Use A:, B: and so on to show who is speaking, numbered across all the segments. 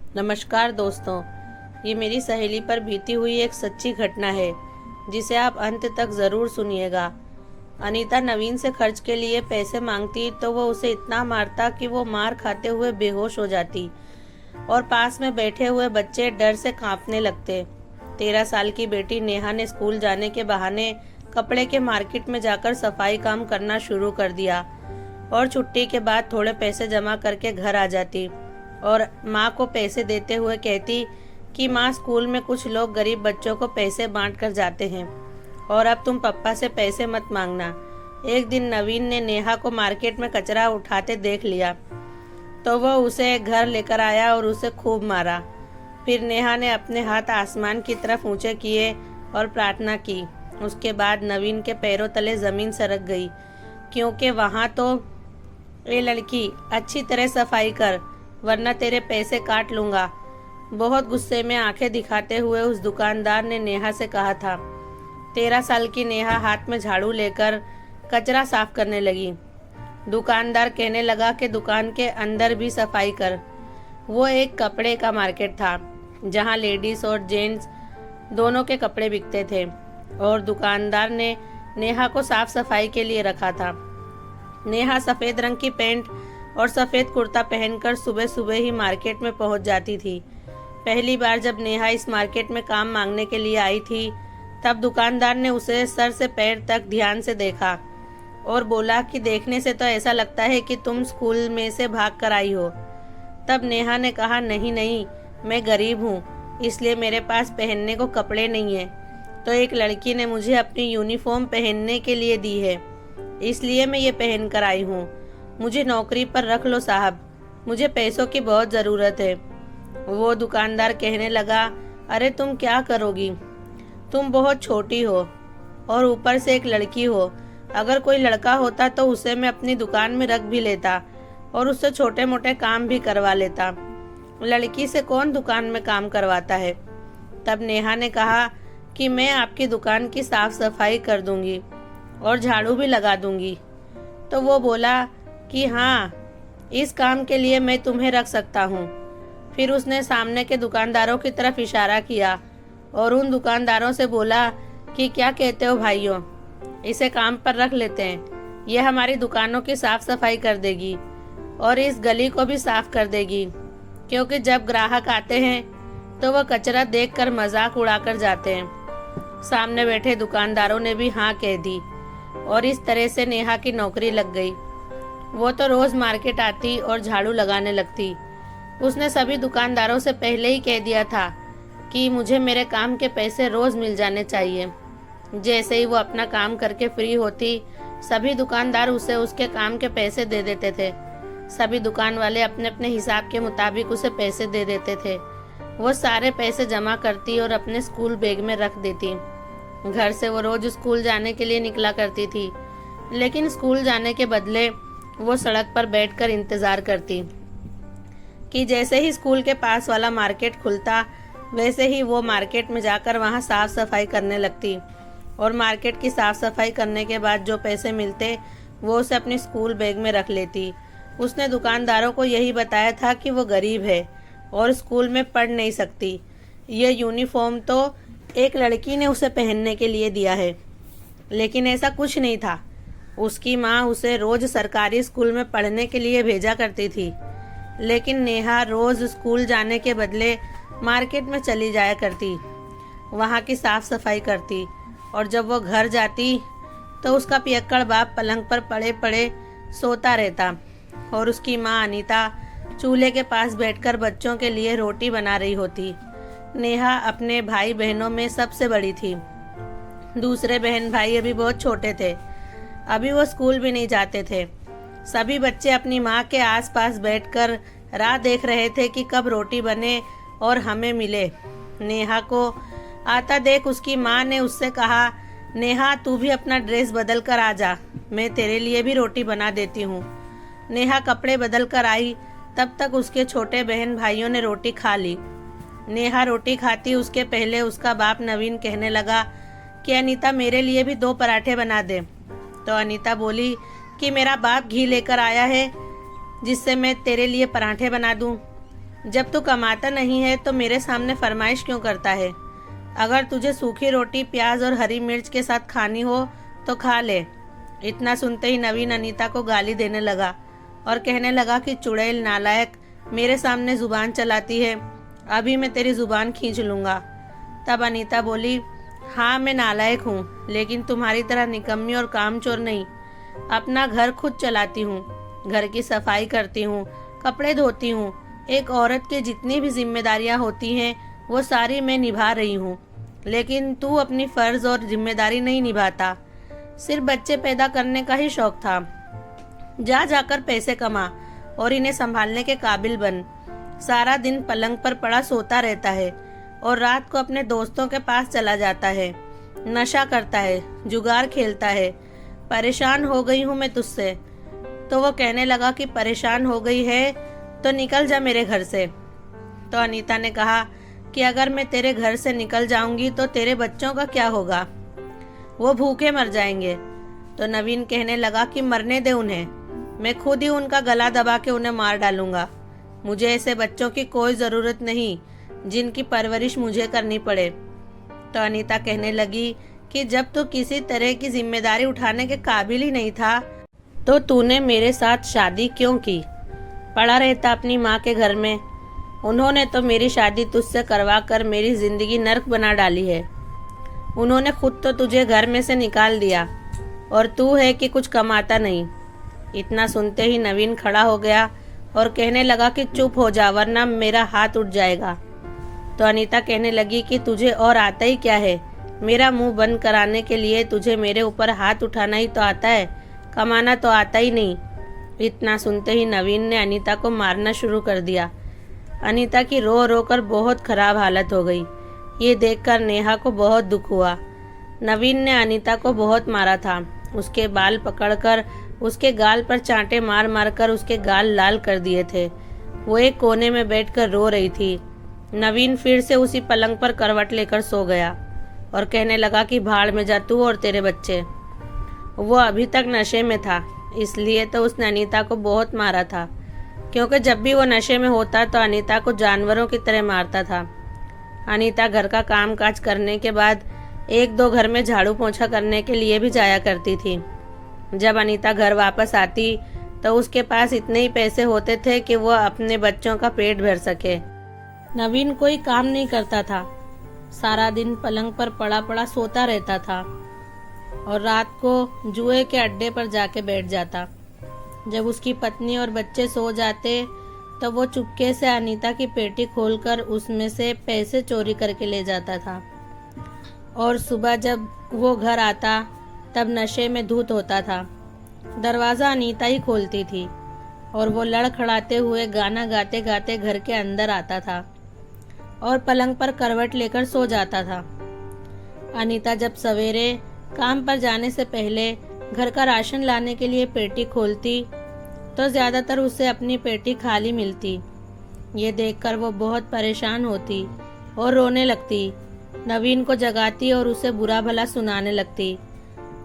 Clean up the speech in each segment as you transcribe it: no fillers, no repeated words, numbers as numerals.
A: नमस्कार दोस्तों, ये मेरी सहेली पर बीती हुई एक सच्ची घटना है जिसे आप अंत तक ज़रूर सुनिएगा। अनीता नवीन से खर्च के लिए पैसे मांगती तो वो उसे इतना मारता कि वो मार खाते हुए बेहोश हो जाती और पास में बैठे हुए बच्चे डर से कांपने लगते। 13 साल की बेटी नेहा ने स्कूल जाने के बहाने कपड़े के मार्केट में जाकर सफाई काम करना शुरू कर दिया और छुट्टी के बाद थोड़े पैसे जमा करके घर आ जाती और माँ को पैसे देते हुए कहती कि माँ, स्कूल में कुछ लोग गरीब बच्चों को पैसे बांट कर जाते हैं और अब तुम पप्पा से पैसे मत मांगना। एक दिन नवीन ने नेहा को मार्केट में कचरा उठाते देख लिया तो वह उसे घर लेकर आया और उसे खूब मारा। फिर नेहा ने अपने हाथ आसमान की तरफ ऊंचे किए और प्रार्थना की। उसके बाद नवीन के पैरों तले ज़मीन सरक गई, क्योंकि वहाँ तो ये लड़की, अच्छी तरह सफाई कर वरना तेरे पैसे काट लूँगा। बहुत गुस्से में आंखें दिखाते हुए उस दुकानदार ने नेहा से कहा था। 13 साल की नेहा हाथ में झाड़ू लेकर कचरा साफ करने लगी। दुकानदार कहने लगा कि दुकान के अंदर भी सफाई कर। वो एक कपड़े का मार्केट था जहाँ लेडीज और जेंट्स दोनों के कपड़े बिकते थे और दुकानदार ने नेहा को साफ सफाई के लिए रखा था। नेहा सफ़ेद रंग की पैंट और सफ़ेद कुर्ता पहनकर सुबह सुबह ही मार्केट में पहुंच जाती थी। पहली बार जब नेहा इस मार्केट में काम मांगने के लिए आई थी तब दुकानदार ने उसे सर से पैर तक ध्यान से देखा और बोला कि देखने से तो ऐसा लगता है कि तुम स्कूल में से भाग कर आई हो। तब नेहा ने कहा, नहीं नहीं, मैं गरीब हूँ, इसलिए मेरे पास पहनने को कपड़े नहीं है, तो एक लड़की ने मुझे अपनी यूनिफॉर्म पहनने के लिए दी है, इसलिए मैं ये पहन कर आई हूँ। मुझे नौकरी पर रख लो साहब, मुझे पैसों की बहुत ज़रूरत है। वो दुकानदार कहने लगा, अरे तुम क्या करोगी, तुम बहुत छोटी हो और ऊपर से एक लड़की हो। अगर कोई लड़का होता तो उसे मैं अपनी दुकान में रख भी लेता और उससे छोटे मोटे काम भी करवा लेता। लड़की से कौन दुकान में काम करवाता है। तब नेहा ने कहा कि मैं आपकी दुकान की साफ सफाई कर दूंगी और झाड़ू भी लगा दूंगी। तो वो बोला कि हाँ, इस काम के लिए मैं तुम्हें रख सकता हूँ। फिर उसने सामने के दुकानदारों की तरफ इशारा किया और उन दुकानदारों से बोला कि क्या कहते हो भाइयों, इसे काम पर रख लेते हैं। यह हमारी दुकानों की साफ सफाई कर देगी और इस गली को भी साफ कर देगी, क्योंकि जब ग्राहक आते हैं तो वह कचरा देखकर मजाक उड़ाकर जाते हैं। सामने बैठे दुकानदारों ने भी हाँ कह दी और इस तरह से नेहा की नौकरी लग गई। वो तो रोज मार्केट आती और झाड़ू लगाने लगती। उसने सभी दुकानदारों से पहले ही कह दिया था कि मुझे मेरे काम के पैसे रोज मिल जाने चाहिए। जैसे ही वो अपना काम करके फ्री होती, सभी दुकानदार उसे उसके काम के पैसे दे देते थे। सभी दुकान वाले अपने अपने हिसाब के मुताबिक उसे पैसे दे देते थे। वो सारे पैसे जमा करती और अपने स्कूल बैग में रख देती। घर से वो रोज स्कूल जाने के लिए निकला करती थी, लेकिन स्कूल जाने के बदले वो सड़क पर बैठकर इंतज़ार करती कि जैसे ही स्कूल के पास वाला मार्केट खुलता वैसे ही वो मार्केट में जाकर वहाँ साफ सफाई करने लगती और मार्केट की साफ सफाई करने के बाद जो पैसे मिलते वो उसे अपने स्कूल बैग में रख लेती। उसने दुकानदारों को यही बताया था कि वो गरीब है और स्कूल में पढ़ नहीं सकती। ये यूनिफॉर्म तो एक लड़की ने उसे पहनने के लिए दिया है, लेकिन ऐसा कुछ नहीं था। उसकी माँ उसे रोज सरकारी स्कूल में पढ़ने के लिए भेजा करती थी, लेकिन नेहा रोज स्कूल जाने के बदले मार्केट में चली जाया करती, वहाँ की साफ सफाई करती और जब वो घर जाती तो उसका पियक्कड़ बाप पलंग पर पड़े पड़े सोता रहता और उसकी माँ अनीता चूल्हे के पास बैठकर बच्चों के लिए रोटी बना रही होती। नेहा अपने भाई बहनों में सबसे बड़ी थी। दूसरे बहन भाई अभी बहुत छोटे थे, अभी वो स्कूल भी नहीं जाते थे। सभी बच्चे अपनी माँ के आसपास बैठकर राह देख रहे थे कि कब रोटी बने और हमें मिले। नेहा को आता देख उसकी माँ ने उससे कहा, नेहा तू भी अपना ड्रेस बदल कर आ जा, मैं तेरे लिए भी रोटी बना देती हूँ। नेहा कपड़े बदल कर आई, तब तक उसके छोटे बहन भाइयों ने रोटी खा ली। नेहा रोटी खाती उसके पहले उसका बाप नवीन कहने लगा कि अनीता मेरे लिए भी 2 पराठे बना दे। तो अनीता बोली कि मेरा बाप घी लेकर आया है जिससे मैं तेरे लिए पराठे बना दूं। जब तू कमाता नहीं है तो मेरे सामने फरमाइश क्यों करता है? अगर तुझे सूखी रोटी प्याज और हरी मिर्च के साथ खानी हो तो खा ले। इतना सुनते ही नवीन अनीता को गाली देने लगा और कहने लगा कि चुड़ैल, नालायक, मेरे सामने जुबान चलाती है, अभी मैं तेरी जुबान खींच लूँगा। तब अनीता बोली, हाँ मैं नालायक हूँ, लेकिन तुम्हारी तरह निकम्मी और कामचोर नहीं। अपना घर खुद चलाती हूँ, घर की सफाई करती हूँ, कपड़े धोती हूँ। एक औरत की जितनी भी जिम्मेदारियाँ होती हैं वो सारी मैं निभा रही हूँ, लेकिन तू अपनी फ़र्ज़ और जिम्मेदारी नहीं निभाता। सिर्फ बच्चे पैदा करने का ही शौक था। जा जाकर पैसे कमा और इन्हें संभालने के काबिल बन। सारा दिन पलंग पर पड़ा सोता रहता है और रात को अपने दोस्तों के पास चला जाता है, नशा करता है, जुगार खेलता है। परेशान हो गई हूँ मैं तुझसे। तो वो कहने लगा कि परेशान हो गई है तो निकल जा मेरे घर से। तो अनीता ने कहा कि अगर मैं तेरे घर से निकल जाऊंगी तो तेरे बच्चों का क्या होगा? वो भूखे मर जाएंगे। तो नवीन कहने लगा कि मरने दे उन्हें, मैं खुद ही उनका गला दबा के उन्हें मार डालूंगा। मुझे ऐसे बच्चों की कोई ज़रूरत नहीं जिनकी परवरिश मुझे करनी पड़े। तो अनीता कहने लगी कि जब तू किसी तरह की जिम्मेदारी उठाने के काबिल ही नहीं था तो तूने मेरे साथ शादी क्यों की? पड़ा रहता अपनी माँ के घर में। उन्होंने तो मेरी शादी तुझसे करवा कर मेरी ज़िंदगी नर्क बना डाली है। उन्होंने खुद तो तुझे घर में से निकाल दिया और तू है कि कुछ कमाता नहीं। इतना सुनते ही नवीन खड़ा हो गया और कहने लगा कि चुप हो जा वरना मेरा हाथ उठ जाएगा। तो अनीता कहने लगी कि तुझे और आता ही क्या है? मेरा मुंह बंद कराने के लिए तुझे मेरे ऊपर हाथ उठाना ही तो आता है, कमाना तो आता ही नहीं। इतना सुनते ही नवीन ने अनीता को मारना शुरू कर दिया। अनीता की रो रो कर बहुत खराब हालत हो गई। ये देखकर नेहा को बहुत दुख हुआ। नवीन ने अनीता को बहुत मारा था। उसके बाल पकड़कर उसके गाल पर चांटे मार मार कर उसके गाल लाल कर दिए थे। वो एक कोने में बैठकर रो रही थी। नवीन फिर से उसी पलंग पर करवट लेकर सो गया और कहने लगा कि भाड़ में जा तू और तेरे बच्चे। वो अभी तक नशे में था, इसलिए तो उसने अनीता को बहुत मारा था, क्योंकि जब भी वो नशे में होता तो अनीता को जानवरों की तरह मारता था। अनीता घर का काम काज करने के बाद एक दो घर में झाड़ू पोंछा करने के लिए भी जाया करती थी। जब अनीता घर वापस आती तो उसके पास इतने ही पैसे होते थे कि वो अपने बच्चों का पेट भर सके। नवीन कोई काम नहीं करता था, सारा दिन पलंग पर पड़ा पड़ा सोता रहता था और रात को जुए के अड्डे पर जाके बैठ जाता। जब उसकी पत्नी और बच्चे सो जाते तब वो चुपके से अनीता की पेटी खोलकर उसमें से पैसे चोरी करके ले जाता था और सुबह जब वो घर आता तब नशे में धुत होता था। दरवाज़ा अनीता ही खोलती थी और वो लड़खड़ाते हुए गाना गाते गाते घर के अंदर आता था और पलंग पर करवट लेकर सो जाता था। अनीता जब सवेरे काम पर जाने से पहले घर का राशन लाने के लिए पेटी खोलती तो ज़्यादातर उसे अपनी पेटी खाली मिलती। ये देखकर वो बहुत परेशान होती और रोने लगती। नवीन को जगाती और उसे बुरा भला सुनाने लगती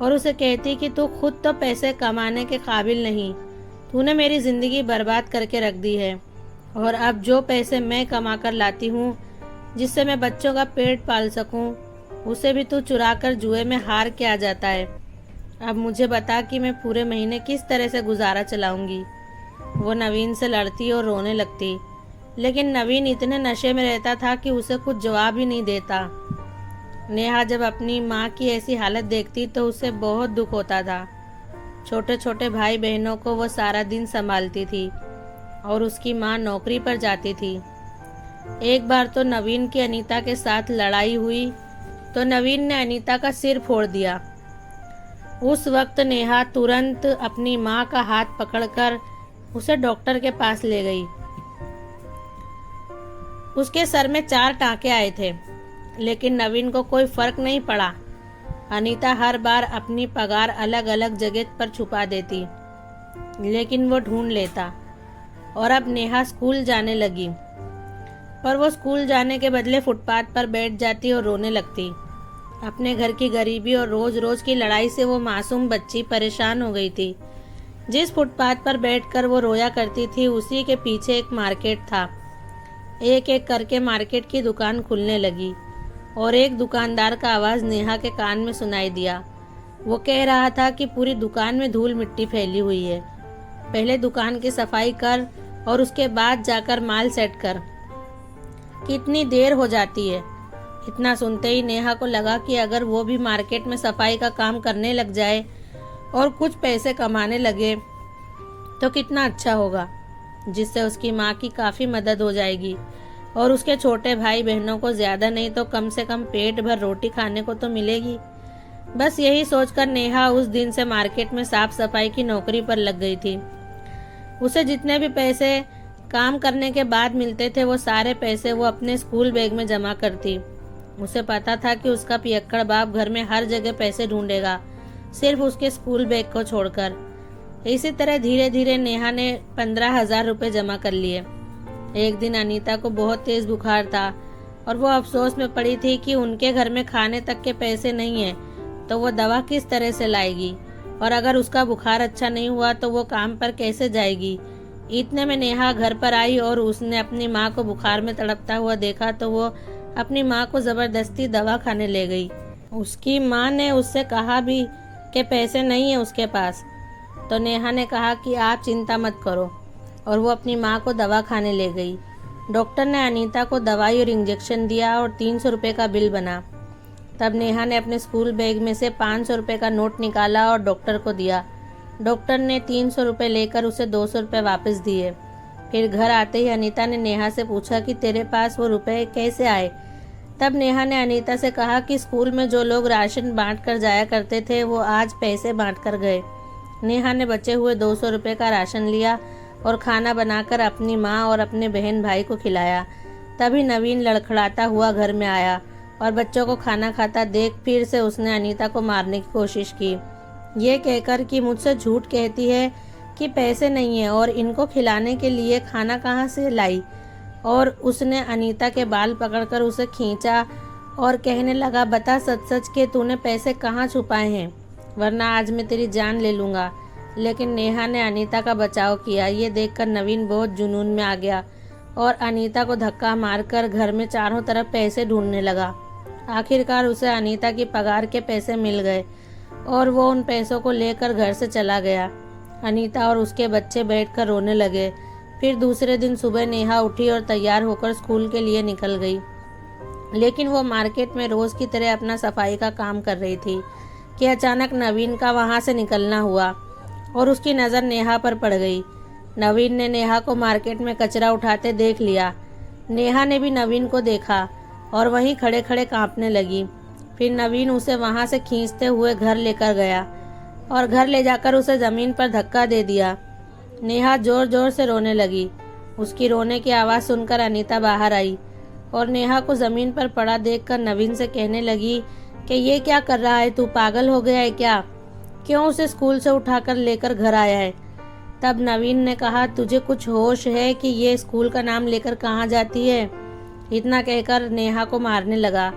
A: और उसे कहती कि तू खुद तो पैसे कमाने के काबिल नहीं, तूने मेरी ज़िंदगी बर्बाद करके रख दी है और अब जो पैसे मैं कमा कर लाती हूँ जिससे मैं बच्चों का पेट पाल सकूँ, उसे भी तू चुरा कर जुए में हार के आ जाता है। अब मुझे बता कि मैं पूरे महीने किस तरह से गुजारा चलाऊंगी। वो नवीन से लड़ती और रोने लगती, लेकिन नवीन इतने नशे में रहता था कि उसे कुछ जवाब ही नहीं देता। नेहा जब अपनी माँ की ऐसी हालत देखती तो उसे बहुत दुख होता था। छोटे छोटे भाई बहनों को वो सारा दिन संभालती थी और उसकी माँ नौकरी पर जाती थी। एक बार तो नवीन की अनीता के साथ लड़ाई हुई तो नवीन ने अनीता का सिर फोड़ दिया। उस वक्त नेहा तुरंत अपनी माँ का हाथ पकड़कर उसे डॉक्टर के पास ले गई। उसके सर में 4 टांके आए थे, लेकिन नवीन को कोई फर्क नहीं पड़ा। अनीता हर बार अपनी पगार अलग अलग जगह पर छुपा देती, लेकिन वो ढूंढ लेता। और अब नेहा स्कूल जाने लगी, पर वो स्कूल जाने के बदले फुटपाथ पर बैठ जाती और रोने लगती। अपने घर की गरीबी और रोज रोज की लड़ाई से वो मासूम बच्ची परेशान हो गई थी। जिस फुटपाथ पर बैठकर वो रोया करती थी उसी के पीछे एक मार्केट था। एक एक करके मार्केट की दुकान खुलने लगी और एक दुकानदार का आवाज़ नेहा के कान में सुनाई दिया। वो कह रहा था कि पूरी दुकान में धूल मिट्टी फैली हुई है, पहले दुकान की सफाई कर और उसके बाद जाकर माल सेट कर, कितनी देर हो जाती है। इतना सुनते ही नेहा को लगा कि अगर वो भी मार्केट में सफाई का काम करने लग जाए और कुछ पैसे कमाने लगे तो कितना अच्छा होगा, जिससे उसकी माँ की काफ़ी मदद हो जाएगी और उसके छोटे भाई बहनों को ज़्यादा नहीं तो कम से कम पेट भर रोटी खाने को तो मिलेगी। बस यही सोचकर नेहा उस दिन से मार्केट में साफ सफाई की नौकरी पर लग गई थी। उसे जितने भी पैसे काम करने के बाद मिलते थे वो सारे पैसे वो अपने स्कूल बैग में जमा करती। उसे पता था कि उसका पियक्कड़ बाप घर में हर जगह पैसे ढूंढेगा, सिर्फ उसके स्कूल बैग को छोड़कर। इसी तरह धीरे धीरे नेहा ने 15,000 रुपये जमा कर लिए। एक दिन अनीता को बहुत तेज बुखार था और वो अफसोस में पड़ी थी कि उनके घर में खाने तक के पैसे नहीं हैं, तो वो दवा किस तरह से लाएगी, और अगर उसका बुखार अच्छा नहीं हुआ तो वो काम पर कैसे जाएगी। इतने में नेहा घर पर आई और उसने अपनी माँ को बुखार में तड़पता हुआ देखा तो वो अपनी माँ को ज़बरदस्ती दवा खाने ले गई। उसकी माँ ने उससे कहा भी कि पैसे नहीं है उसके पास, तो नेहा ने कहा कि आप चिंता मत करो, और वो अपनी माँ को दवा खाने ले गई। डॉक्टर ने अनीता को दवाई और इंजेक्शन दिया और 300 रुपये का बिल बना। तब नेहा ने अपने स्कूल बैग में से 500 रुपये का नोट निकाला और डॉक्टर को दिया। डॉक्टर ने 300 रुपये लेकर उसे 200 रुपये वापस दिए। फिर घर आते ही अनीता ने नेहा से पूछा कि तेरे पास वो रुपए कैसे आए। तब नेहा ने अनीता से कहा कि स्कूल में जो लोग राशन बांट कर जाया करते थे वो आज पैसे बांट कर गए। नेहा ने बचे हुए 200 रुपये का राशन लिया और खाना बनाकर अपनी माँ और अपने बहन भाई को खिलाया। तभी नवीन लड़खड़ाता हुआ घर में आया और बच्चों को खाना खाता देख फिर से उसने अनीता को मारने की कोशिश की, ये कहकर कि मुझसे झूठ कहती है कि पैसे नहीं है और इनको खिलाने के लिए खाना कहाँ से लाई। और उसने अनीता के बाल पकड़कर उसे खींचा और कहने लगा, बता सच सच के तूने पैसे कहाँ छुपाए हैं, वरना आज मैं तेरी जान ले लूँगा। लेकिन नेहा ने अनीता का बचाव किया। ये देखकर नवीन बहुत जुनून में आ गया और अनीता को धक्का मारकर घर में चारों तरफ पैसे ढूंढने लगा। आखिरकार उसे अनीता की पगार के पैसे मिल गए और वो उन पैसों को लेकर घर से चला गया। अनीता और उसके बच्चे बैठकर रोने लगे। फिर दूसरे दिन सुबह नेहा उठी और तैयार होकर स्कूल के लिए निकल गई। लेकिन वो मार्केट में रोज़ की तरह अपना सफाई का काम कर रही थी कि अचानक नवीन का वहाँ से निकलना हुआ और उसकी नज़र नेहा पर पड़ गई। नवीन ने नेहा को मार्केट में कचरा उठाते देख लिया। नेहा ने भी नवीन को देखा और वहीं खड़े खड़े कांपने लगी। फिर नवीन उसे वहाँ से खींचते हुए घर लेकर गया और घर ले जाकर उसे ज़मीन पर धक्का दे दिया। नेहा ज़ोर ज़ोर से रोने लगी। उसकी रोने की आवाज़ सुनकर अनीता बाहर आई और नेहा को ज़मीन पर पड़ा देखकर नवीन से कहने लगी कि ये क्या कर रहा है, तू पागल हो गया है क्या, क्यों उसे स्कूल से उठाकर लेकर घर आया है। तब नवीन ने कहा, तुझे कुछ होश है कि ये स्कूल का नाम लेकर कहाँ जाती है। इतना कहकर नेहा को मारने लगा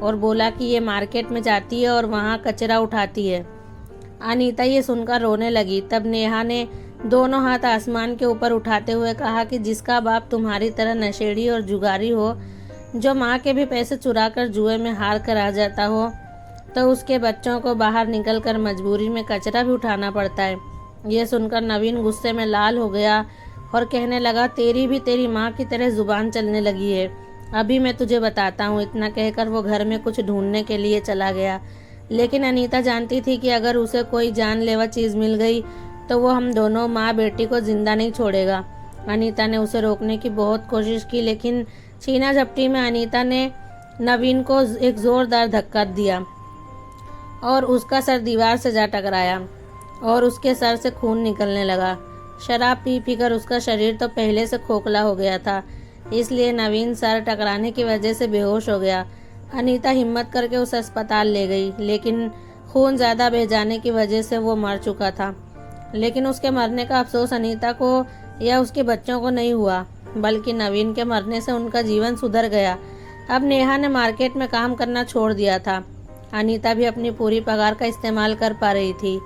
A: और बोला कि ये मार्केट में जाती है और वहाँ कचरा उठाती है। अनीता ये सुनकर रोने लगी। तब नेहा ने दोनों हाथ आसमान के ऊपर उठाते हुए कहा कि जिसका बाप तुम्हारी तरह नशेड़ी और जुगारी हो, जो माँ के भी पैसे चुराकर जुए में हार कर आ जाता हो, तो उसके बच्चों को बाहर निकलकर मजबूरी में कचरा भी उठाना पड़ता है। यह सुनकर नवीन गुस्से में लाल हो गया और कहने लगा, तेरी भी तेरी माँ की तरह जुबान चलने लगी है, अभी मैं तुझे बताता हूँ। इतना कहकर वो घर में कुछ ढूंढने के लिए चला गया। लेकिन अनीता जानती थी कि अगर उसे कोई जानलेवा चीज़ मिल गई तो वो हम दोनों माँ बेटी को जिंदा नहीं छोड़ेगा। अनीता ने उसे रोकने की बहुत कोशिश की, लेकिन छीना झपटी में अनीता ने नवीन को एक ज़ोरदार धक्का दिया और उसका सर दीवार से जा टकराया और उसके सर से खून निकलने लगा। शराब पी पी कर उसका शरीर तो पहले से खोखला हो गया था, इसलिए नवीन सर टकराने की वजह से बेहोश हो गया। अनीता हिम्मत करके उसे अस्पताल ले गई, लेकिन खून ज़्यादा बह जाने की वजह से वो मर चुका था। लेकिन उसके मरने का अफसोस अनीता को या उसके बच्चों को नहीं हुआ, बल्कि नवीन के मरने से उनका जीवन सुधर गया। अब नेहा ने मार्केट में काम करना छोड़ दिया था। अनीता भी अपनी पूरी पगार का इस्तेमाल कर पा रही थी।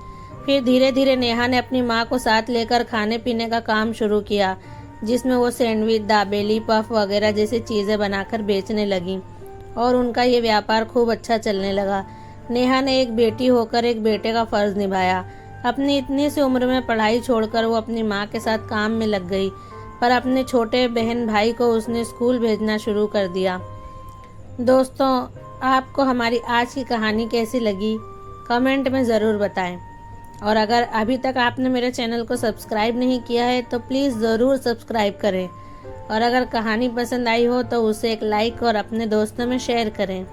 A: फिर धीरे धीरे नेहा ने अपनी माँ को साथ लेकर खाने पीने का काम शुरू किया। जिसमें वो सैंडविच, दाबेली, पफ वगैरह जैसी चीज़ें बनाकर बेचने लगी और उनका ये व्यापार खूब अच्छा चलने लगा। नेहा ने एक बेटी होकर एक बेटे का फ़र्ज़ निभाया। अपनी इतनी सी उम्र में पढ़ाई छोड़कर वो अपनी माँ के साथ काम में लग गई, पर अपने छोटे बहन भाई को उसने स्कूल भेजना शुरू कर दिया। दोस्तों, आपको हमारी आज की कहानी कैसी लगी कमेंट में ज़रूर बताएं। और अगर अभी तक आपने मेरे चैनल को सब्सक्राइब नहीं किया है तो प्लीज़ ज़रूर सब्सक्राइब करें। और अगर कहानी पसंद आई हो तो उसे एक लाइक और अपने दोस्तों में शेयर करें।